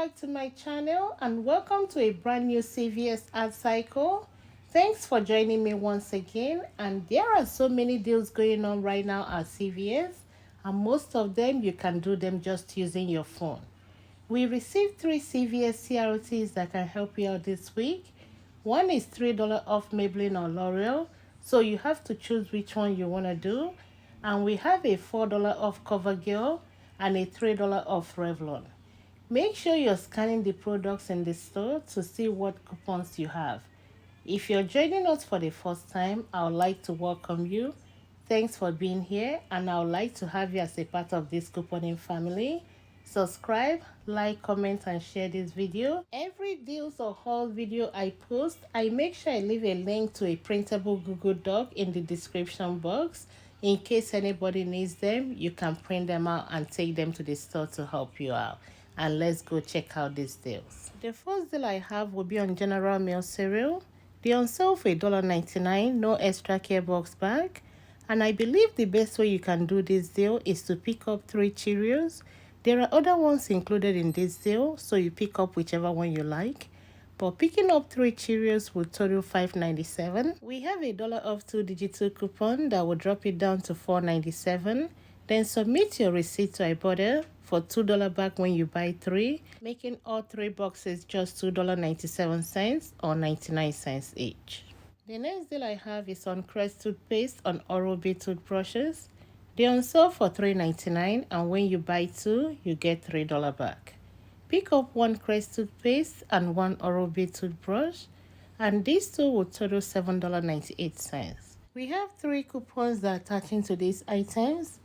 back to my channel and welcome to a brand new CVS ad cycle. Thanks for joining me once again, and there are so many deals going on right now at CVS, and most of them you can do them just using your phone. We received 3 CVS CRTs that can help you out this week. One is $3 off Maybelline or L'Oreal, so you have to choose which one you want to do. And we have a $4 off CoverGirl and a $3 off Revlon. Make sure you're scanning the products in the store to see what coupons you have. If you're joining us for the first time, I would like to welcome you. Thanks for being here, and I would like to have you as a part of this couponing family. Subscribe, like, comment, and share this video. Every deals or haul video I post, I make sure I leave a link to a printable Google Doc in the description box. In case anybody needs them, you can print them out and take them to the store to help you out. And let's go check out these deals. The first deal I have will be on General Mills cereal. They're on sale for $1.99, no extra care box bag. And I believe the best way you can do this deal is to pick up 3 Cheerios. There are other ones included in this deal, so you pick up whichever one you like. But picking up 3 Cheerios will total $5.97. We have a $1 off 2 digital coupon that will drop it down to $4.97. Then submit your receipt to Ibotta for $2 back when you buy 3, making all 3 boxes just $2.97 or 99 cents each. The next deal I have is on Crest toothpaste on Oral-B toothbrushes. They're on sale for $3.99, and when you buy 2, you get $3 back. Pick up 1 Crest toothpaste and 1 Oral-B toothbrush, and these 2 will total $7.98. We have 3 coupons that are attaching to these items.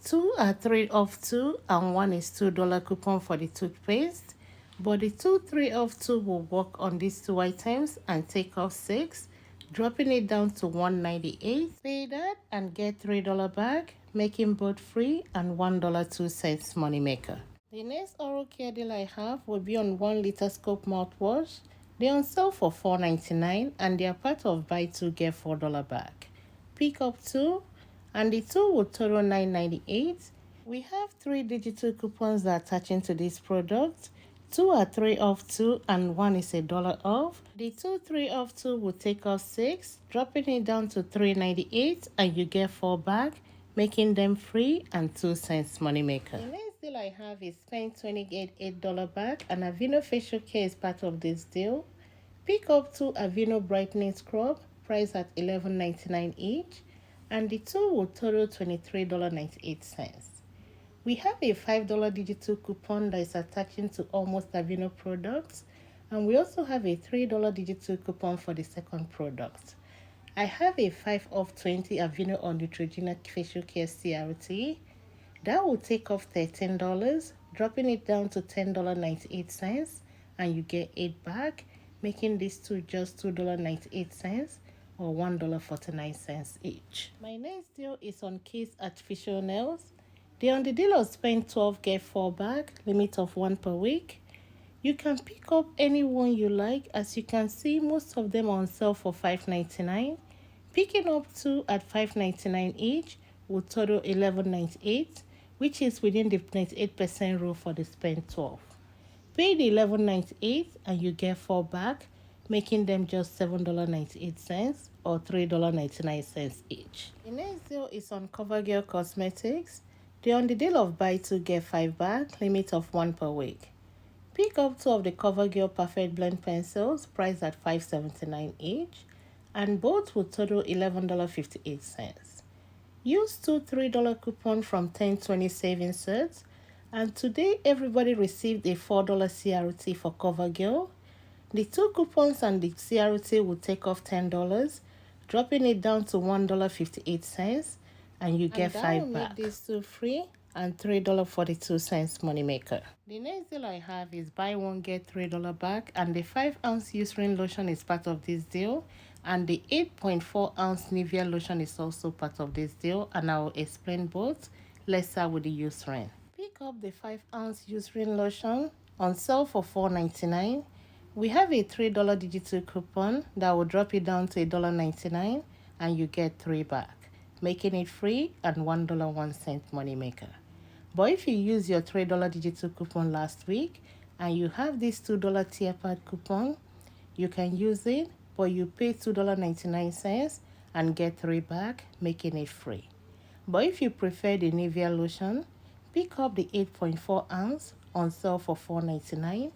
2 are 3 off 2, and 1 is $2 coupon for the toothpaste. But the 2 3 off 2 will work on these 2 items and take off 6, dropping it down to $1.98. Pay that and get $3 back, making both free and $1.02 moneymaker. The next oral care deal I have will be on 1 liter scope mouthwash. They're on sale for $4.99, and they are part of buy 2 get $4 back. Pick up 2, and the 2 will total $9.98. We have 3 digital coupons that are attaching to this product. 2 are 3 off 2, and 1 is $1 off. The 2 3 off 2 will take off 6, dropping it down to $3.98, and you get 4 back, making them free and 2 cents moneymaker. The next deal I have is spend $28 back, and Aveeno facial care is part of this deal. Pick up 2 Aveeno brightening scrub, priced at $11.99 each, and the 2 will total $23.98. We have a $5 digital coupon that is attaching to almost Aveeno products, and we also have a $3 digital coupon for the second product. I have a 5 off 20 Aveeno on Neutrogena facial care CRT. That will take off $13, dropping it down to $10.98, and you get 8 back, making these 2 just $2.98 or $1.49 each. My next deal is on Kiss Artificial Nails. They're on the deal of spend 12 get 4 back, limit of 1 per week. You can pick up any one you like. As you can see, most of them are on sale for $5.99. Picking up 2 at $5.99 each will total $11.98, which is within the 98% rule for the spend 12. Pay the $11.98 and you get 4 back, making them just $7.98 or $3.99 each. The next deal is on CoverGirl Cosmetics. They're on the deal of buy 2 get 5 back, limit of 1 per week. Pick up 2 of the CoverGirl Perfect Blend pencils, priced at $5.79 each, and both will total $11.58. Use 2 $3 coupon from 10/20 savings sets, and today everybody received a $4 CRT for CoverGirl. The 2 coupons and the CRT will take off $10, dropping it down to $1.58, and you get 5 back. Make these 2 free and $3.42 moneymaker. The next deal I have is buy 1 get $3 back, and the 5-ounce Eucerin lotion is part of this deal, and the 8.4-ounce Nivea lotion is also part of this deal, and I will explain both. Let's start with the Eucerin. Pick up the 5-ounce Eucerin lotion on sale for $4.99. We have a $3 digital coupon that will drop it down to $1.99, and you get 3 back, making it free and $1.01 moneymaker. But if you use your $3 digital coupon last week and you have this $2 tier pad coupon, you can use it, but you pay $2.99 and get 3 back, making it free. But if you prefer the Nivea lotion, pick up the 8.4 ounce on sale for $4.99,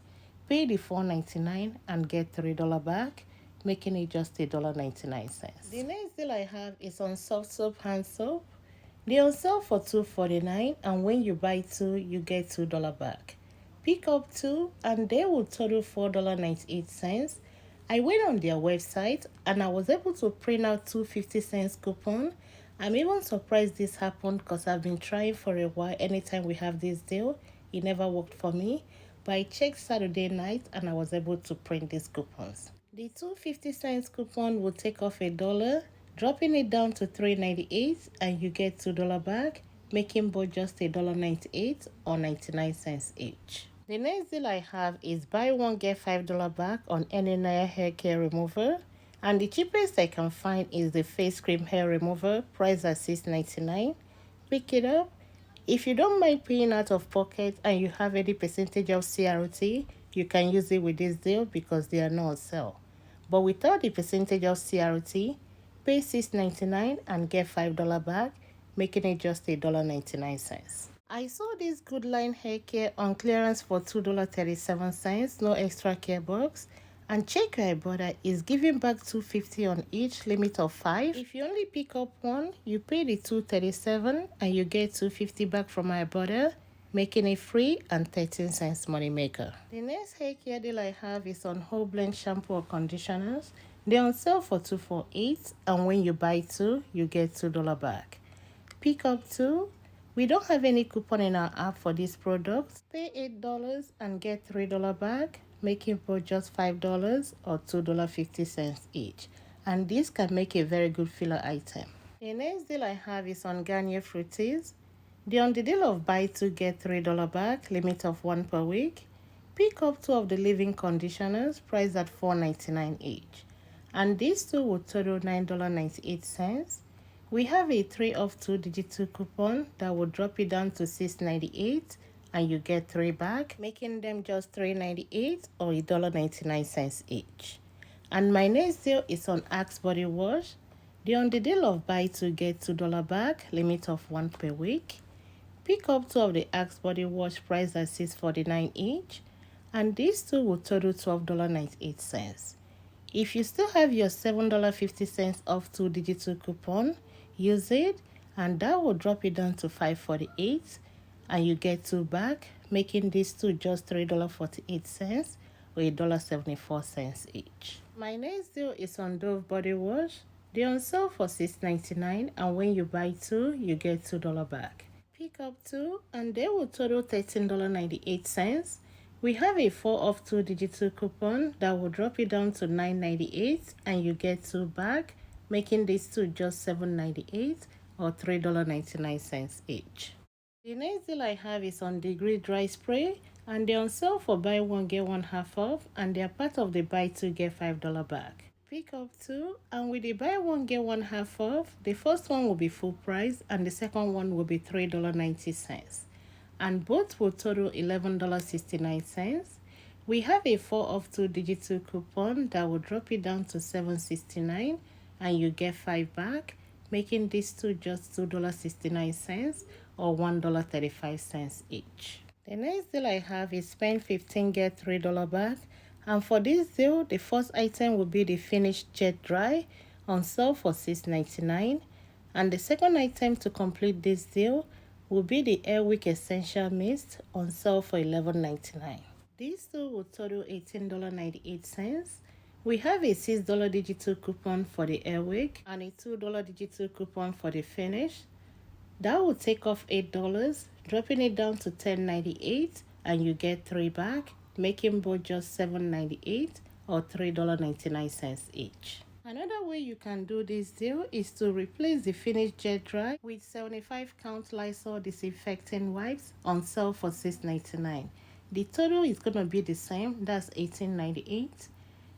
pay the $4.99 and get $3 back, making it just $1.99. The next deal I have is on Softsoap hand soap. They on sale for $2.49, and when you buy 2, you get $2 back. Pick up 2 and they will total $4.98. I went on their website and I was able to print out 2 50-cent coupon. I'm even surprised this happened because I've been trying for a while. Anytime we have this deal, it never worked for me. But I checked Saturday night and I was able to print these coupons. The 2 50-cent coupon will take off $1, dropping it down to $3.98, and you get $2 back, making both just $1.98 or 99 cents each. The next deal I have is buy one get $5 back on any Naya hair care remover, and the cheapest I can find is the face cream hair remover, priced at $6.99. Pick it up. If you don't mind paying out of pocket and you have any percentage of CRT, you can use it with this deal because they are not on sale. But without the percentage of CRT, pay $6.99 and get $5 back, making it just $1.99. I saw this Good Line hair care on clearance for $2.37, no extra care box. And check your Ibotta is giving back $2.50 on each, limit of 5. If you only pick up 1, you pay the $2.37 and you get $2.50 back from Ibotta, making it free and 13 cents money maker. The next hair care deal I have is on whole blend shampoo or conditioners. They're on sale for $2.48, and when you buy 2, you get $2 back. Pick up 2. We don't have any coupon in our app for these products. Pay $8 and get $3 back, making both just $5 or $2.50 each. And this can make a very good filler item. The next deal I have is on Garnier Fruities. They're on the deal of buy 2 get $3 back, limit of 1 per week. Pick up 2 of the leave-in conditioners, priced at $4.99 each. And these 2 will total $9.98. We have a 3 of 2 digital coupon that will drop it down to $6.98 and you get 3 back, making them just $3.98 or $1.99 each. And my next deal is on Axe body wash. They're on the deal of buy 2 get $2 back, limit of 1 per week. Pick up 2 of the Axe body wash, priced at $6.49 each, and these 2 will total $12.98. If you still have your $7.50 off 2 digital coupon, use it, and that will drop it down to $5.48, and you get 2 back, making these 2 just $3.48 or $1.74 each. My next deal is on Dove body wash. They're on sale for $6.99, and when you buy 2, you get $2 back. Pick up 2 and they will total $13.98. We have a 4 of 2 digital coupon that will drop it down to $9.98 and you get 2 back, making these 2 just $7.98 or $3.99 each. The next deal I have is on Degree Dry Spray, and they're on sale for buy 1 get 1 half off, and they're part of the buy 2 get $5 back. Pick up 2, and with the buy 1 get 1 half off, the first one will be full price and the second one will be $3.90, and both will total $11.69. We have a 4 of 2 digital coupon that will drop it down to $7.69 and you get 5 back, making these 2 just $2.69 or $1.35 each. The next deal I have is spend 15 get $3 back. And for this deal, the first item will be the Finished Jet Dry on sale for $6.99. And the second item to complete this deal will be the Airwick Essential Mist on sale for $11.99. These 2 will total $18.98. We have a $6 digital coupon for the Airwick and a $2 digital coupon for the Finish. That will take off $8, dropping it down to $10.98, and you get 3 back, making both just $7.98 or $3.99 each. Another way you can do this deal is to replace the Finished Jet Dry with 75 count Lysol disinfecting wipes on sale for $6.99. The total is going to be the same, that's $18.98.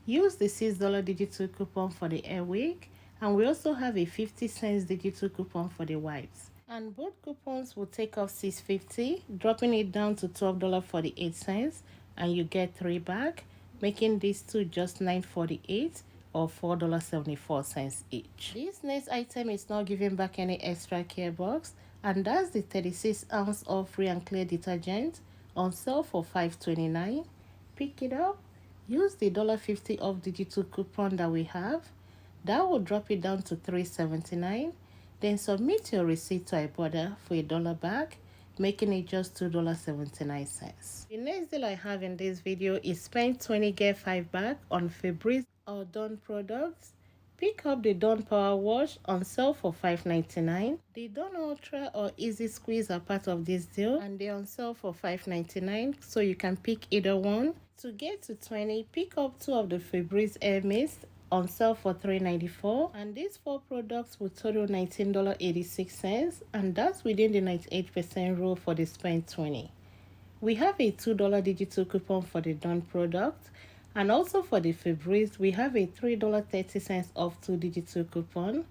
Use the $6 digital coupon for the Airwick, and we also have a 50-cent digital coupon for the wipes. And both coupons will take off $6.50, dropping it down to $12.48, and you get 3 back, making these two just $9.48 or $4.74 each. This next item is not giving back any extra care box, and that's the 36-ounce of free and clear detergent on sale for $5.29. Pick it up, use the $1.50 off digital coupon that we have. That will drop it down to $3.79. Then submit your receipt to Ibotta for $1 back, making it just $2.79. The next deal I have in this video is spend 20 get 5 back on Febreze or Dawn products. Pick up the Dawn Power Wash on sale for $5.99. The Dawn Ultra or Easy Squeeze are part of this deal, and they're on sale for $5.99, so you can pick either one. To get to 20, pick up 2 of the Febreze Air Mist on sale for $3.94, and these 4 products will total $19.86, and that's within the 98% rule for the spend 20. We have a $2 digital coupon for the Dawn product, and also for the Febreze we have a $3.30 off 2 digital coupon.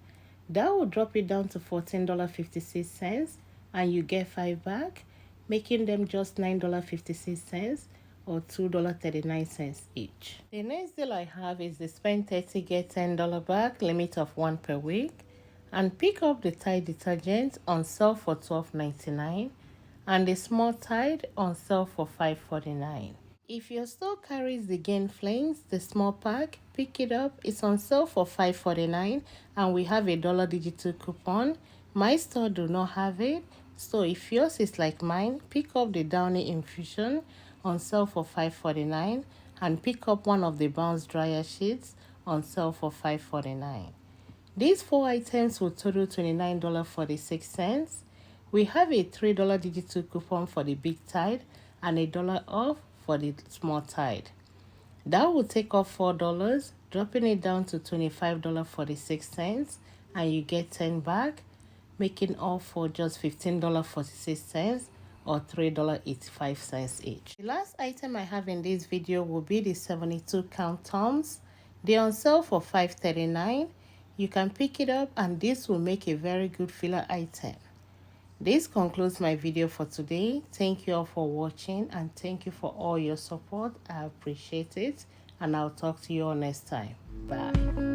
That will drop it down to $14.56, and you get 5 back, making them just $9.56 or $2.39 each. The next deal I have is the spend 30 get $10 back, limit of 1 per week, and pick up the Tide detergent on sale for $12.99 and the small Tide on sale for $5.49. If your store carries the Gain Flames, the small pack, pick it up. It's on sale for $5.49, and we have a $1 digital coupon. My store do not have it, so if yours is like mine, pick up the Downy Infusion on sale for $5.49 and pick up one of the Bounce dryer sheets on sale for $5.49. These 4 items will total $29.46. We have a $3 digital coupon for the big Tide and a $1 off for the small Tide. That will take off $4, dropping it down to $25.46, and you get 10 back, making all for just $15.46 or $3.85 each. The last item I have in this video will be the 72 count Tums. They're on sale for $5.39. You can pick it up, and this will make a very good filler item. This concludes my video for today. Thank you all for watching, and thank you for all your support. I appreciate it, and I'll talk to you all next time. Bye.